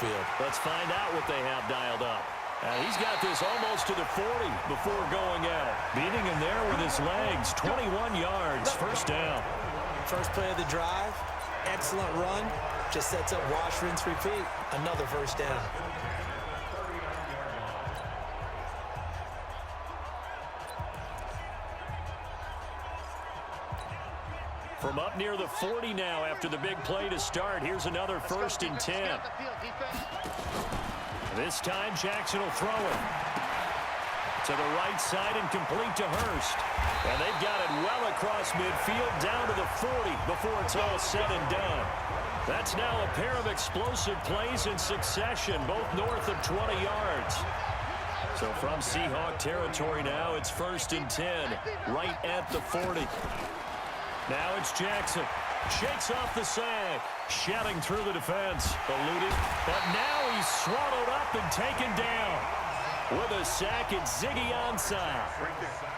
field. Let's find out what they have dialed up. He's got this almost to the 40 before going out. Beating him there with his legs. 21 yards, first down. First play of the drive, excellent run. Just sets up wash, rinse, repeat. Another first down. From up near the 40 now after the big play to start. Here's another 1st and 10. This time Jackson will throw it to the right side and complete to Hurst. And they've got it well across midfield down to the 40 before it's all said and done. That's now a pair of explosive plays in succession, both north of 20 yards. So from Seahawk territory now, it's 1st and 10, right at the 40. Now it's Jackson. Shakes off the sack. Shouting through the defense. Eluded. But now he's swallowed up and taken down. With a sack, it's Ziggy Ansah.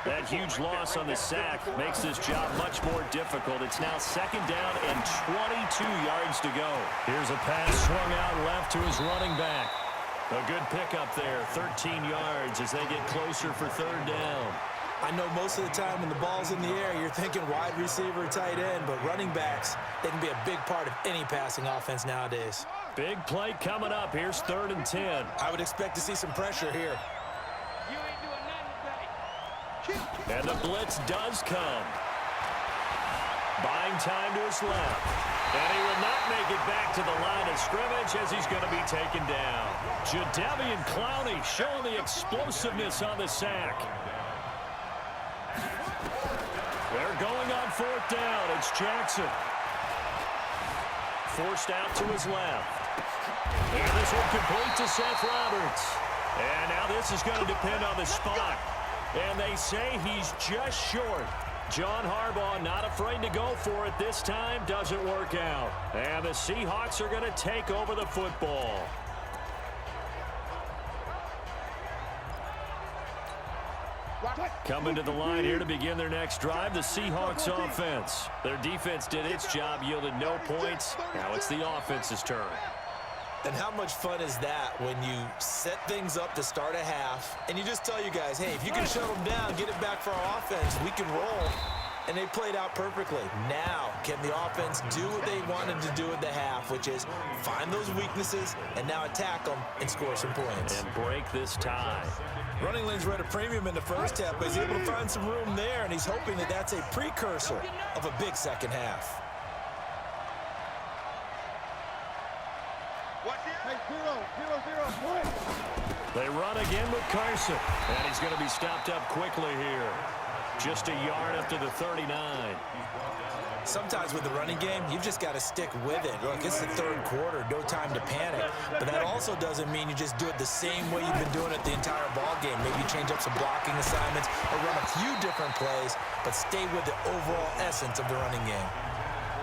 That huge loss on the sack makes this job much more difficult. It's now 2nd down and 22 yards to go. Here's a pass swung out left to his running back. A good pickup there, 13 yards as they get closer for 3rd down. I know most of the time when the ball's in the air, you're thinking wide receiver, tight end, but running backs, they can be a big part of any passing offense nowadays. Big play coming up. Here's 3rd and 10. I would expect to see some pressure here. And the blitz does come. Buying time to his left. And he will not make it back to the line of scrimmage as he's going to be taken down. Jadeveon Clowney showing the explosiveness on the sack. They're going on 4th down. It's Jackson. Forced out to his left. And this one complete to Seth Roberts. And now this is going to depend on the spot. And they say he's just short. John Harbaugh not afraid to go for it this time. Doesn't work out. And the Seahawks are going to take over the football. Coming to the line here to begin their next drive, the Seahawks offense. Their defense did its job, yielded no points. Now it's the offense's turn. And how much fun is that when you set things up to start a half, and you just tell you guys, hey, if you can shut them down, get it back for our offense, we can roll. And they played out perfectly. Now, can the offense do what they wanted to do at the half, which is find those weaknesses and now attack them and score some points. And break this tie. Running lanes were at a premium in the first half, but he's able to find some room there, and he's hoping that that's a precursor of a big second half. They run again with Carson, and he's going to be stopped up quickly here. Just a yard up to the 39. Sometimes with the running game, you've just got to stick with it. Look, it's the 3rd quarter, no time to panic. But that also doesn't mean you just do it the same way you've been doing it the entire ball game. Maybe you change up some blocking assignments or run a few different plays, but stay with the overall essence of the running game.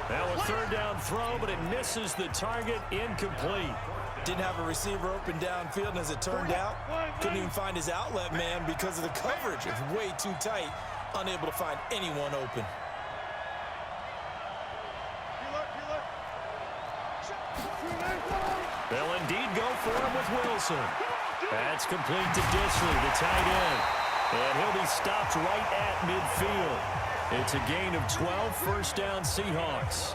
Now a 3rd down throw, but it misses the target, incomplete. Didn't have a receiver open downfield, and as it turned out, couldn't even find his outlet man because of the coverage. It's way too tight, unable to find anyone open. They'll indeed go for him with Wilson. That's complete to Disley, the tight end. And he'll be stopped right at midfield. It's a gain of 12, 1st down Seahawks.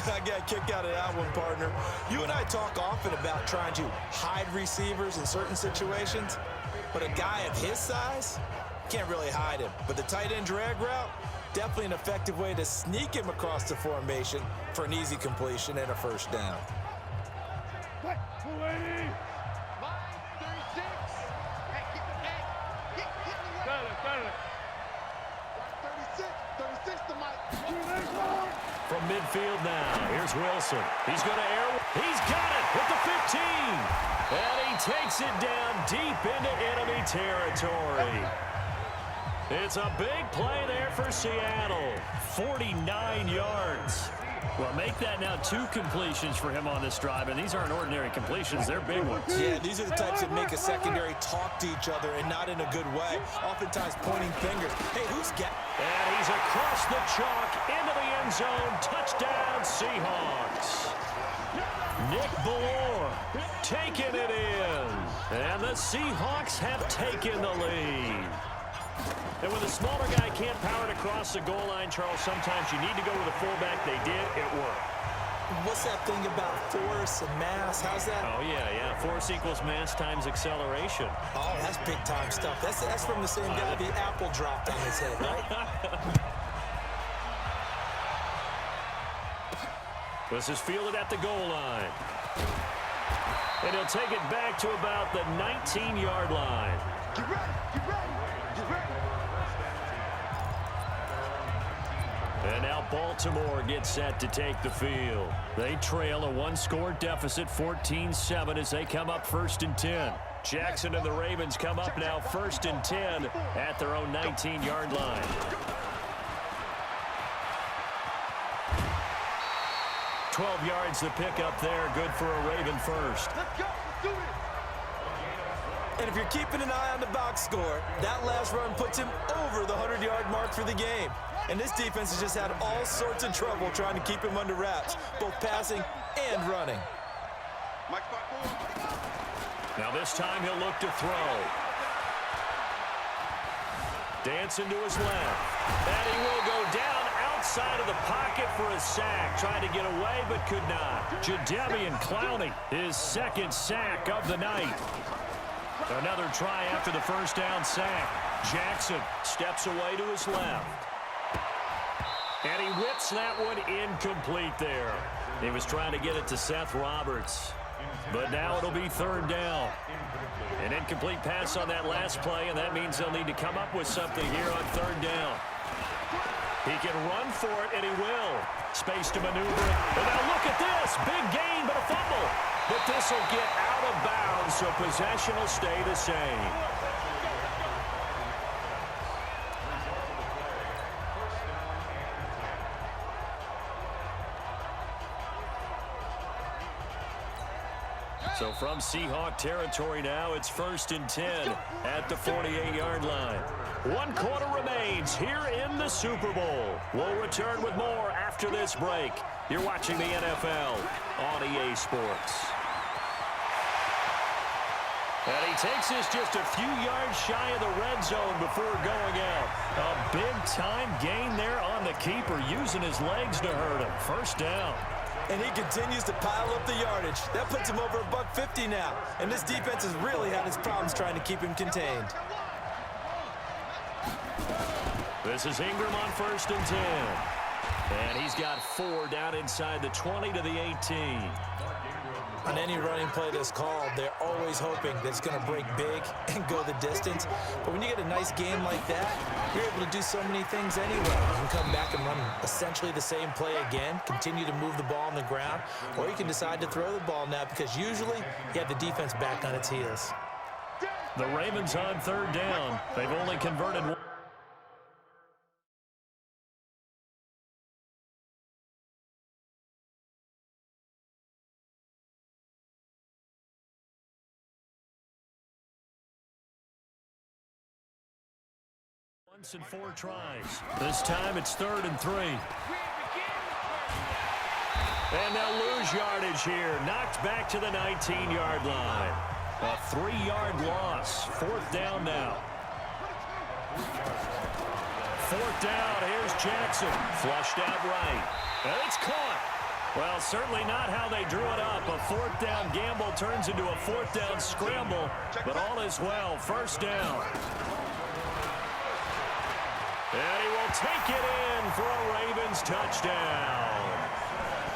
I got kicked out of that one, partner. You and I talk often about trying to hide receivers in certain situations, but a guy of his size can't really hide him. But the tight end drag route, definitely an effective way to sneak him across the formation for an easy completion and a 1st down. From midfield now, here's Wilson. He's going to air. He's got it with the 15. And he takes it down deep into enemy territory. It's a big play there for Seattle. 49 yards. Well, make that now 2 completions for him on this drive, and these aren't ordinary completions. They're big ones. Yeah, these are the types that make a secondary talk to each other and not in a good way, oftentimes pointing fingers. Hey, who's got... And he's across the chalk into the end zone. Touchdown, Seahawks. Nick Ballore Taking it in. And the Seahawks have taken the lead. And when the smaller guy can't power it across the goal line, Charles, sometimes you need to go with a fullback. They did. It worked. What's that thing about force and mass? How's that? Oh, yeah. Force equals mass times acceleration. Oh, that's big-time stuff. That's from the same guy the apple dropped on his head, right? This is fielded at the goal line. And he'll take it back to about the 19-yard line. Get ready, get ready, get ready. And now Baltimore gets set to take the field. They trail a one-score deficit, 14-7, as they come up 1st and 10. Jackson and the Ravens come up now 1st and 10 at their own 19-yard line. $12 yards the pick up there. Good for a Raven first. Let's go, let's do it. And if you're keeping an eye on the box score, that last run puts him over the 100-yard mark for the game. And this defense has just had all sorts of trouble trying to keep him under wraps, both passing and running. Mike spot forward. Now this time he'll look to throw. Dancing to his left. And he will go down outside of the pocket for a sack. Tried to get away but could not. Jadeveon Clowney, his second sack of the night. Another try after the first down sack. Jackson steps away to his left. And he whips that one incomplete there. He was trying to get it to Seth Roberts. But now it'll be 3rd down. An incomplete pass on that last play, and that means they'll need to come up with something here on 3rd down. He can run for it, and he will. Space to maneuver. And now look at this. Big gain, but a fumble. But this will get out of bounds, so possession will stay the same. So from Seahawk territory now, it's 1st and 10 at the 48-yard line. 1 quarter remains here in the Super Bowl. We'll return with more after this break. You're watching the NFL on EA Sports. And he takes this just a few yards shy of the red zone before going out. A big-time gain there on the keeper, using his legs to hurt him. 1st down. And he continues to pile up the yardage. That puts him over $150 now. And this defense has really had its problems trying to keep him contained. This is Ingram on 1st and 10. And he's got 4 down inside the 20 to the 18. On any running play that's called, they're always hoping that it's going to break big and go the distance. But when you get a nice game like that, you're able to do so many things anyway. You can come back and run essentially the same play again, continue to move the ball on the ground, or you can decide to throw the ball now because usually you have the defense back on its heels. The Ravens on 3rd down. They've only converted one. Once and 4 tries. This time it's 3rd and 3. And they'll lose yardage here. Knocked back to the 19-yard line. A 3-yard loss. 4th down now. 4th down. Here's Jackson. Flushed out right. And it's caught. Well, certainly not how they drew it up. A 4th down gamble turns into a 4th down scramble. But all is well. 1st down. And he will take it in for a Ravens touchdown.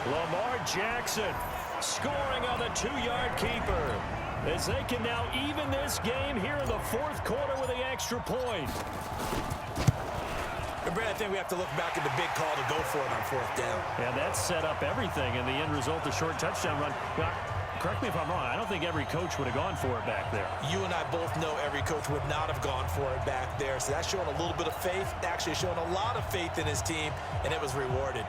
Lamar Jackson scoring on the 2-yard keeper as they can now even this game here in the 4th quarter with the extra point. And Brad, I think we have to look back at the big call to go for it on 4th down. And that set up everything in the end result, the short touchdown run. Correct me if I'm wrong. I don't think every coach would have gone for it back there. You and I both know every coach would not have gone for it back there. So that's showing a little bit of faith, actually showing a lot of faith in his team, and it was rewarded.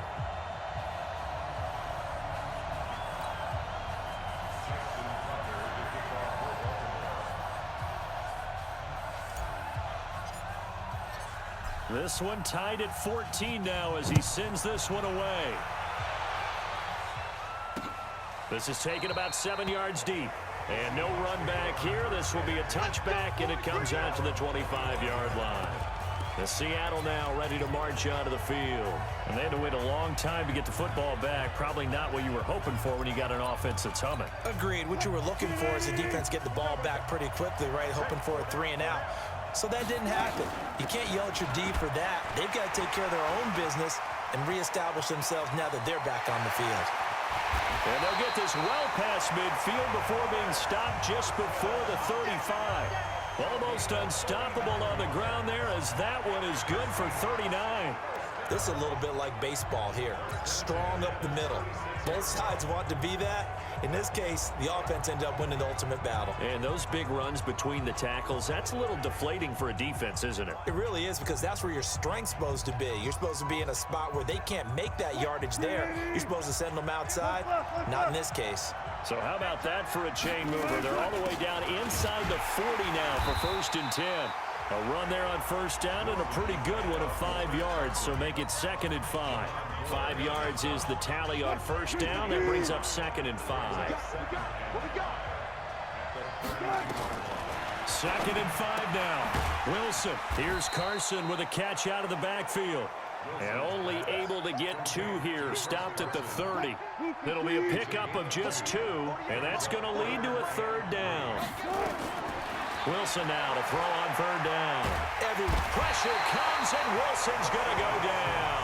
This one tied at 14 now as he sends this one away. This is taken about 7 yards deep. And no run back here. This will be a touchback, and it comes out to the 25-yard line. The Seattle now ready to march onto the field. And they had to wait a long time to get the football back. Probably not what you were hoping for when you got an offense that's humming. Agreed. What you were looking for is the defense get the ball back pretty quickly, right? Hoping for a 3 and out. So that didn't happen. You can't yell at your D for that. They've got to take care of their own business and reestablish themselves now that they're back on the field. And they'll get this well past midfield before being stopped just before the 35. Almost unstoppable on the ground there, as that one is good for 39. This is a little bit like baseball here. Strong up the middle. Both sides want to be that. In this case, the offense ended up winning the ultimate battle. And those big runs between the tackles, that's a little deflating for a defense, isn't it? It really is, because that's where your strength's supposed to be. You're supposed to be in a spot where they can't make that yardage there. You're supposed to send them outside. Not in this case. So how about that for a chain mover? They're all the way down inside the 40 now for 1st and 10. A run there on 1st down and a pretty good one of 5 yards, so make it 2nd and 5. 5 yards is the tally on 1st down. That brings up 2nd and 5. 2nd and 5 now. Wilson. Here's Carson with a catch out of the backfield. And only able to get 2 here. Stopped at the 30. It'll be a pickup of just 2, and that's going to lead to a 3rd down. Wilson now to throw on 3rd down. Every pressure comes, and Wilson's going to go down.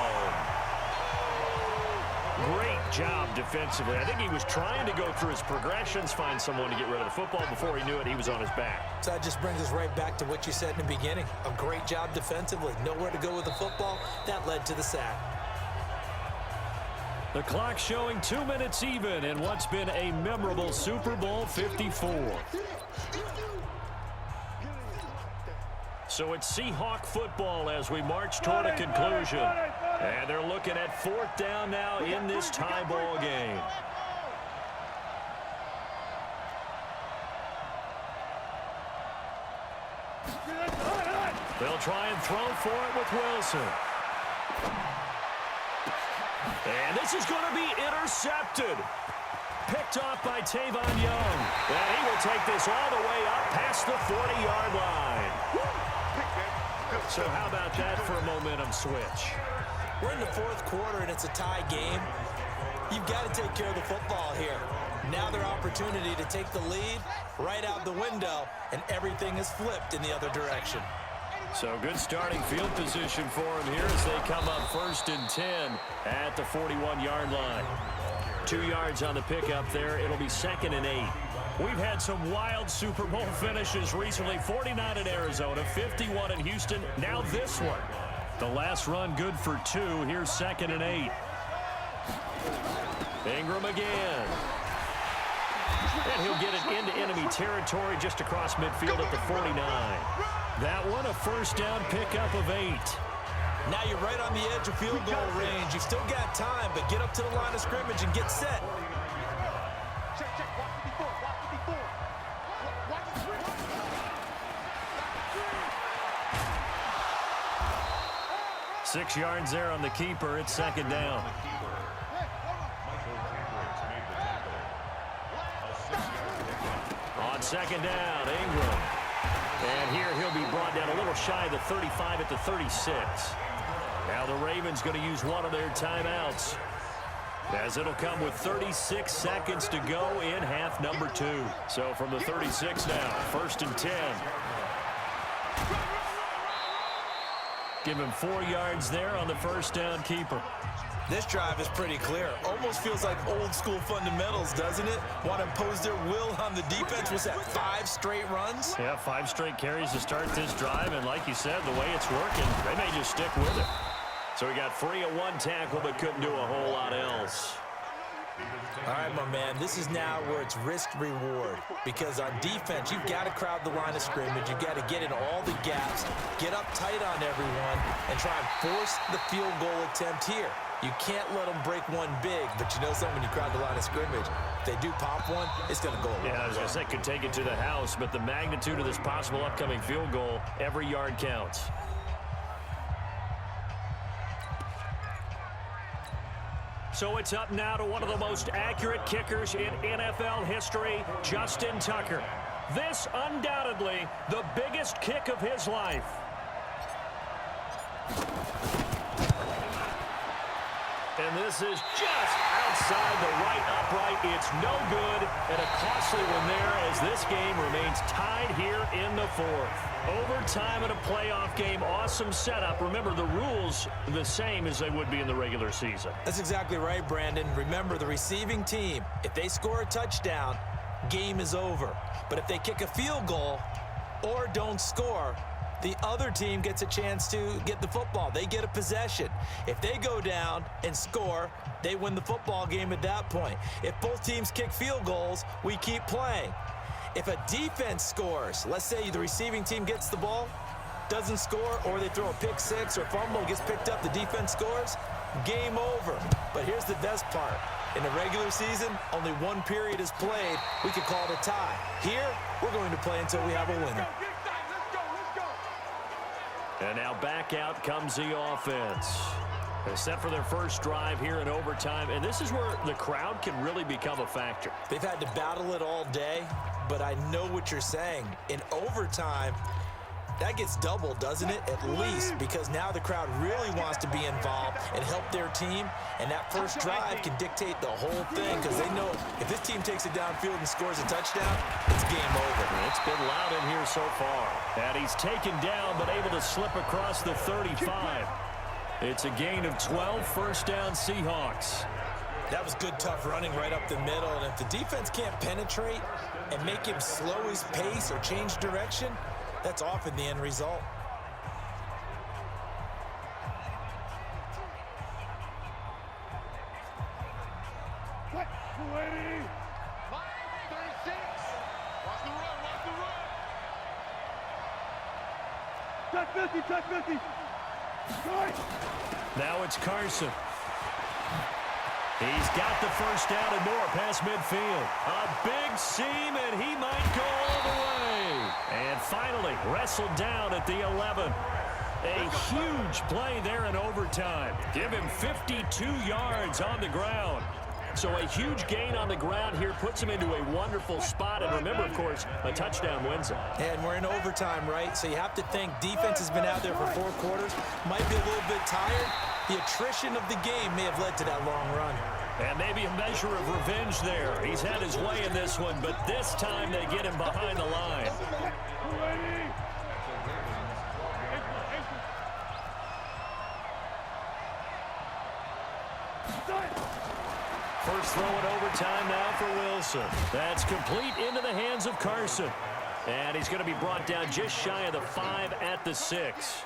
Great job defensively. I think he was trying to go through his progressions, find someone to get rid of the football. Before he knew it, he was on his back. So that just brings us right back to what you said in the beginning. A great job defensively. Nowhere to go with the football. That led to the sack. The clock showing 2 minutes even in what's been a memorable Super Bowl 54. So it's Seahawk football as we march toward a conclusion. And they're looking at 4th down now in this tie ball game. They'll try and throw for it with Wilson. And this is going to be intercepted. Picked off by Tavon Young. And he will take this all the way up past the 40-yard line. So how about that for a momentum switch? We're in the 4th quarter, and it's a tie game. You've got to take care of the football here. Now their opportunity to take the lead right out the window, and everything is flipped in the other direction. So good starting field position for him here as they come up 1st and 10 at the 41-yard line. 2 yards on the pickup there. It'll be 2nd and 8. We've had some wild Super Bowl finishes recently. 49 in Arizona, 51 in Houston, now this one. The last run good for 2. Here's 2nd and 8. Ingram again. And he'll get it into enemy territory just across midfield at the 49. That one a 1st down pickup of 8. Now you're right on the edge of field goal range. You've still got time, but get up to the line of scrimmage and get set. Check, check. Watch the before. Watch the before. Watch the switch. 6 yards there on the keeper. It's 2nd down. On 2nd down, Ingram. And here he'll be brought down a little shy of the 35 at the 36. Now the Ravens going to use one of their timeouts, as it'll come with 36 seconds to go in half number 2. So from the 36 now, 1st and 10. Give him 4 yards there on the 1st down keeper. This drive is pretty clear. Almost feels like old school fundamentals, doesn't it? Want to impose their will on the defense. Was that 5 straight runs? Yeah, 5 straight carries to start this drive, and like you said, the way it's working, they may just stick with it. So he got free of 1 tackle, but couldn't do a whole lot else. All right, my man, this is now where it's risk-reward, because on defense, you've got to crowd the line of scrimmage. You've got to get in all the gaps, get up tight on everyone, and try and force the field goal attempt here. You can't let them break one big, but you know something, when you crowd the line of scrimmage, if they do pop one, it's going to go away. Yeah, I was going to say, could take it to the house, but the magnitude of this possible upcoming field goal, every yard counts. So it's up now to one of the most accurate kickers in NFL history, Justin Tucker. This undoubtedly the biggest kick of his life. And this is just outside the right upright. It's no good, and a costly one there as this game remains tied here in the fourth. Overtime in a playoff game, awesome setup. Remember, the rules the same as they would be in the regular season. That's exactly right, Brandon. Remember, the receiving team, if they score a touchdown, game is over. But if they kick a field goal or don't score, the other team gets a chance to get the football. They get a possession. If they go down and score, they win the football game at that point. If both teams kick field goals, we keep playing. If a defense scores, let's say the receiving team gets the ball, doesn't score, or they throw a pick six or fumble, gets picked up, the defense scores, game over. But here's the best part. In the regular season, only one period is played. We could call it a tie. Here, we're going to play until we have a winner. And now back out comes the offense. They're set for their first drive here in overtime, and this is where the crowd can really become a factor. They've had to battle it all day, but I know what you're saying. In overtime, that gets doubled, doesn't it? At least, because now the crowd really wants to be involved and help their team, and that first drive can dictate the whole thing because they know if this team takes it downfield and scores a touchdown, it's game over. It's been loud in here so far. And he's taken down but able to slip across the 35. It's a gain of 12, first down Seahawks. That was good, tough running right up the middle, and if the defense can't penetrate and make him slow his pace or change direction, that's often the end result. What? 280. 36. Watch the run, watch the run. Touch 50, touch 50. Right. Now it's Carson. He's got the first down and more past midfield. A big seam, and he might go all the way. And finally, wrestled down at the 11. A huge play there in overtime. Give him 52 yards on the ground. So a huge gain on the ground here puts him into a wonderful spot. And remember, of course, a touchdown wins it. And we're in overtime, right? So you have to think defense has been out there for 4 quarters. Might be a little bit tired. The attrition of the game may have led to that long run. And maybe a measure of revenge there. He's had his way in this one, but this time they get him behind the line. First throw in overtime now for Wilson. That's complete into the hands of Carson. And he's going to be brought down just shy of the 5 at the 6.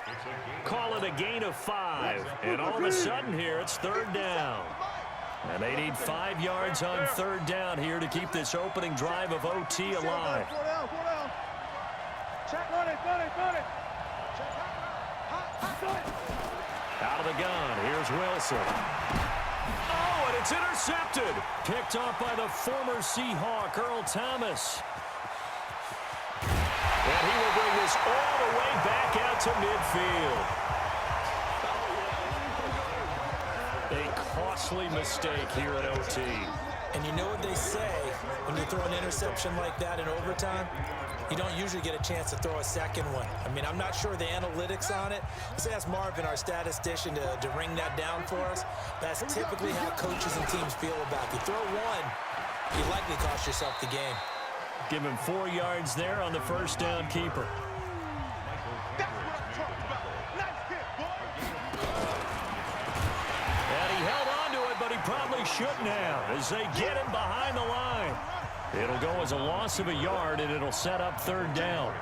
Call it a gain of 5. And all of a sudden here, it's third down. And they need 5 yards on third down here to keep this opening drive of OT alive. Out of the gun, here's Wilson. Oh, and it's intercepted. Picked off by the former Seahawk, Earl Thomas. And he will bring this all the way back out to midfield. A costly mistake here at OT. And you know what they say, when you throw an interception like that in overtime, you don't usually get a chance to throw a second one. I mean, I'm not sure the analytics on it. Let's ask Marvin, our statistician, to ring that down for us. That's typically how coaches and teams feel about it. You throw one, you likely cost yourself the game. Give him 4 yards there on the first down keeper. That's what I'm talking about. Nice hit, boy. And he held on to it, but he probably shouldn't have as they get him behind the line. It'll go as a loss of a yard, and it'll set up third down.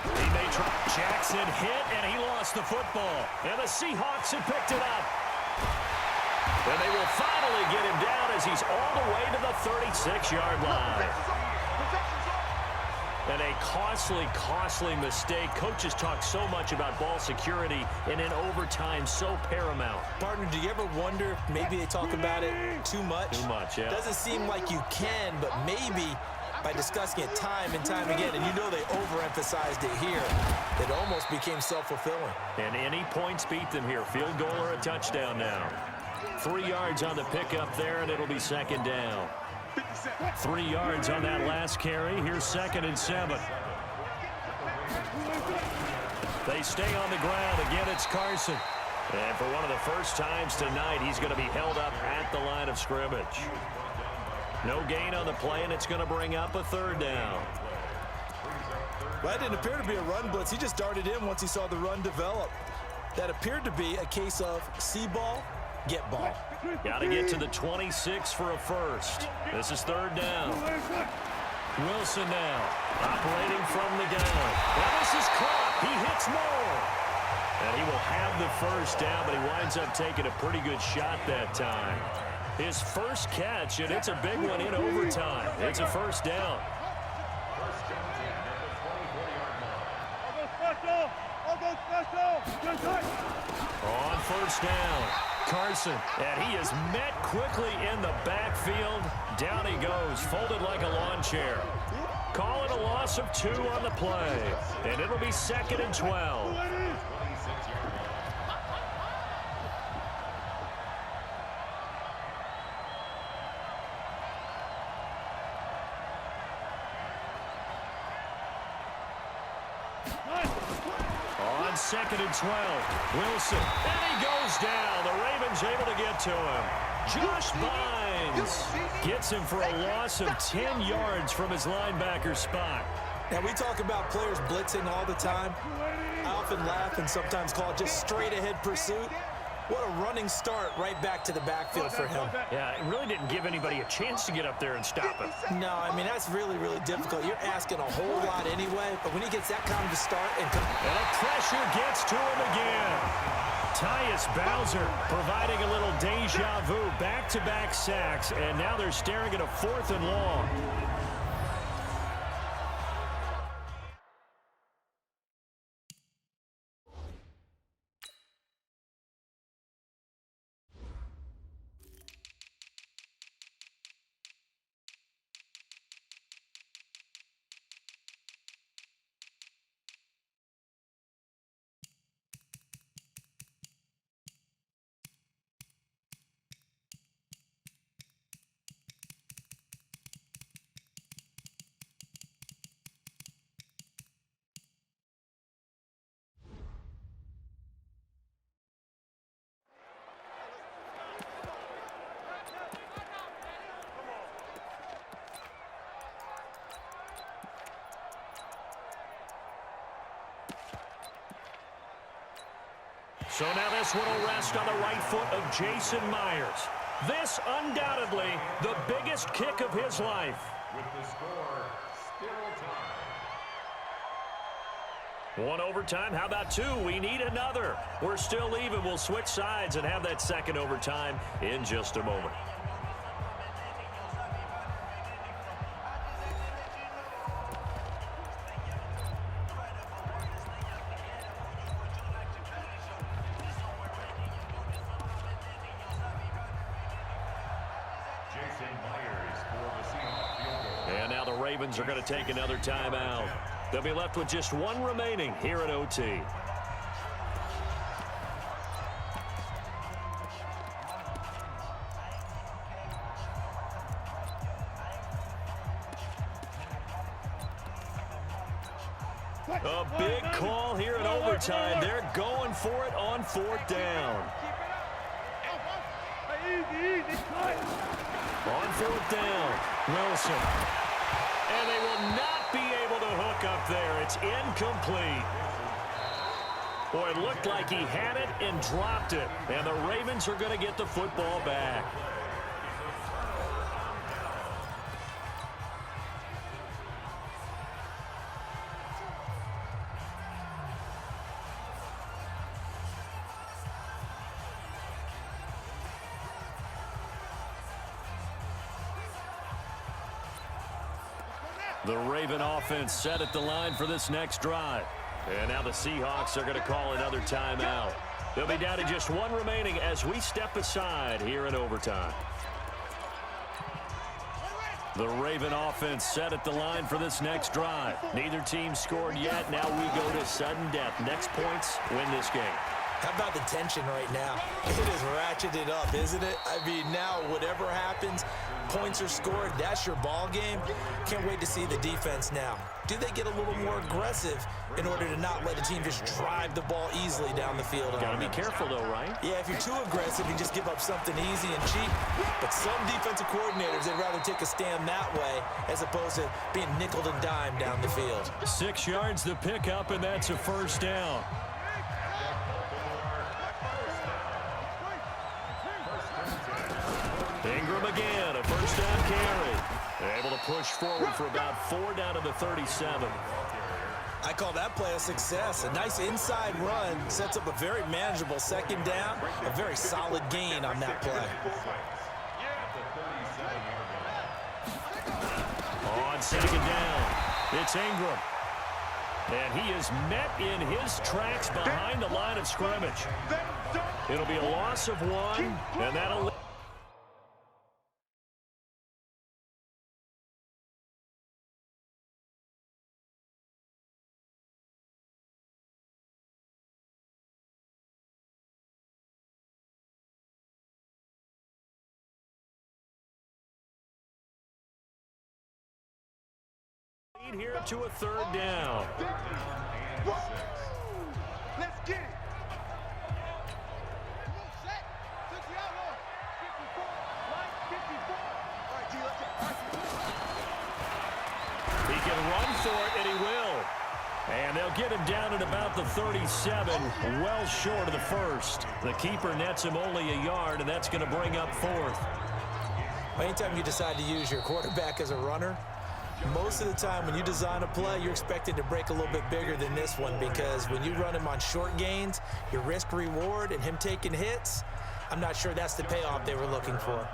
He may try. Jackson hit, and he lost the football. And the Seahawks have picked it up. And they will finally get him down as he's all the way to the 36-yard line. And a costly mistake. Coaches talk so much about ball security, and in overtime, so paramount. Partner, do you ever wonder if maybe they talk about it too much? Too much, yeah. Doesn't seem like you can, but maybe by discussing it time and time again, and you know they overemphasized it here. It almost became self-fulfilling. And any points beat them here. Field goal or a touchdown now. 3 yards on the pickup there, and it'll be second down. 3 yards on that last carry. Here's 2nd and 7. They stay on the ground. Again, it's Carson. And for one of the first times tonight, he's going to be held up at the line of scrimmage. No gain on the play, and it's going to bring up a 3rd down. Well, that didn't appear to be a run blitz. He just darted in once he saw the run develop. That appeared to be a case of see ball, get ball. Got to get to the 26 for a first. This is 3rd down. Wilson now operating from the gun. Well, this is caught. He hits Moore. And he will have the first down, but he winds up taking a pretty good shot that time. His first catch, and it's a big one in overtime. It's a first down. On first down, Carson, and he is met quickly in the backfield. Down he goes, folded like a lawn chair. Call it a loss of 2 on the play, and it'll be 2nd and 12. On 2nd and 12, Wilson, and he goes down. The Ravens able to get to him. Josh Bynes gets him for a loss of 10 yards from his linebacker spot. And we talk about players blitzing all the time. I often laugh and sometimes call it just straight ahead pursuit. What a running start right back to the backfield for him. Yeah, it really didn't give anybody a chance to get up there and stop him. No, I mean, that's really, really difficult. You're asking a whole lot anyway, but when he gets that kind of a start and the pressure gets to him again. Tyus Bowser providing a little deja vu, back-to-back sacks, and now they're staring at a 4th and long. So now this one will rest on the right foot of Jason Myers. This undoubtedly the biggest kick of his life. With the score, still time. 1 overtime. How about 2? We need another. We're still even. We'll switch sides and have that 2nd overtime in just a moment. And now the Ravens are going to take another timeout. They'll be left with just 1 remaining here at OT. A big call here in overtime. They're going for it on 4th down. On 4th down, Wilson. And they will not be able to hook up there. It's incomplete. Boy, it looked like he had it and dropped it. And the Ravens are going to get the football back. The Raven offense set at the line for this next drive. And now the Seahawks are going to call another timeout. They'll be down to just 1 remaining as we step aside here in overtime. The Raven offense set at the line for this next drive. Neither team scored yet. Now we go to sudden death. Next points win this game. How about the tension right now? It is ratcheted up, isn't it? I mean, now whatever happens, points are scored, that's your ball game. Can't wait to see the defense now. Do they get a little more aggressive in order to not let the team just drive the ball easily down the field? Gotta be careful though, right? Yeah, if you're too aggressive, you just give up something easy and cheap. But some defensive coordinators, they'd rather take a stand that way as opposed to being nickeled and dimed down the field. 6 yards the pickup, and that's a first down. Ingram again, a first down carry. Able to push forward for about 4 down to the 37. I call that play a success. A nice inside run sets up a very manageable second down. A very solid gain on that play. On second down, it's Ingram. And he is met in his tracks behind the line of scrimmage. It'll be a loss of 1, and that'll... here to a third down. Let's get it. He can run for it, and he will. And they'll get him down at about the 37, well short of the first. The keeper nets him only a yard, and that's going to bring up 4th. Anytime you decide to use your quarterback as a runner, most of the time when you design a play, you're expected to break a little bit bigger than this one, because when you run him on short gains, your risk reward and him taking hits, I'm not sure that's the payoff they were looking for.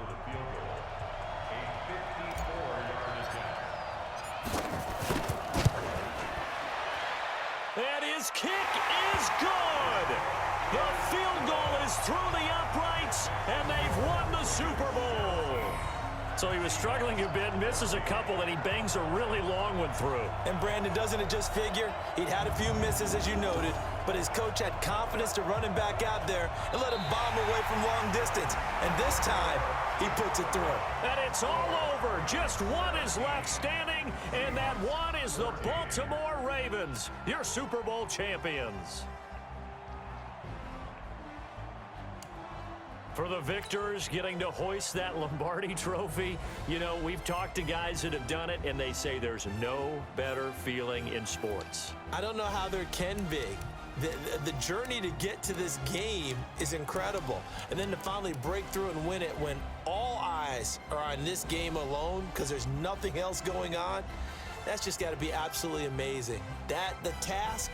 And his kick is good. The field goal is through the uprights, and they've won the Super Bowl. So he was struggling a bit, misses a couple, and he bangs a really long one through. And Brandon, doesn't it just figure? He'd had a few misses, as you noted, but his coach had confidence to run him back out there and let him bomb away from long distance. And this time, he puts it through. And it's all over. Just one is left standing, and that one is the Baltimore Ravens, your Super Bowl champions. For the victors, getting to hoist that Lombardi trophy, you know, we've talked to guys that have done it, and they say there's no better feeling in sports. I don't know how there can be. The journey to get to this game is incredible. And then to finally break through and win it when all eyes are on this game alone because there's nothing else going on, that's just got to be absolutely amazing. The task,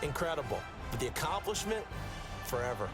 incredible. But the accomplishment, forever.